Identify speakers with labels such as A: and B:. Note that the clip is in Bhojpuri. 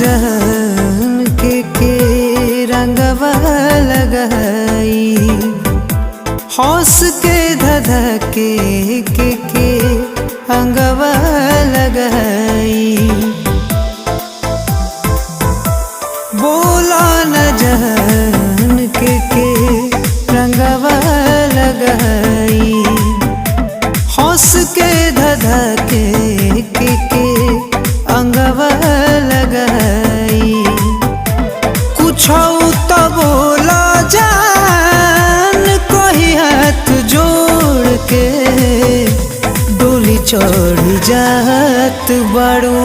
A: जहन के रंगवा लगाई, हौस के धधके के अंगवा लगाई। बोला न जहन के रंगवा लगाई, हौस के धधके के अंगवा लगाई। कुछ तो बोला जान कोई हाथ जोड़ के, डोली चढ़ जात बड़ू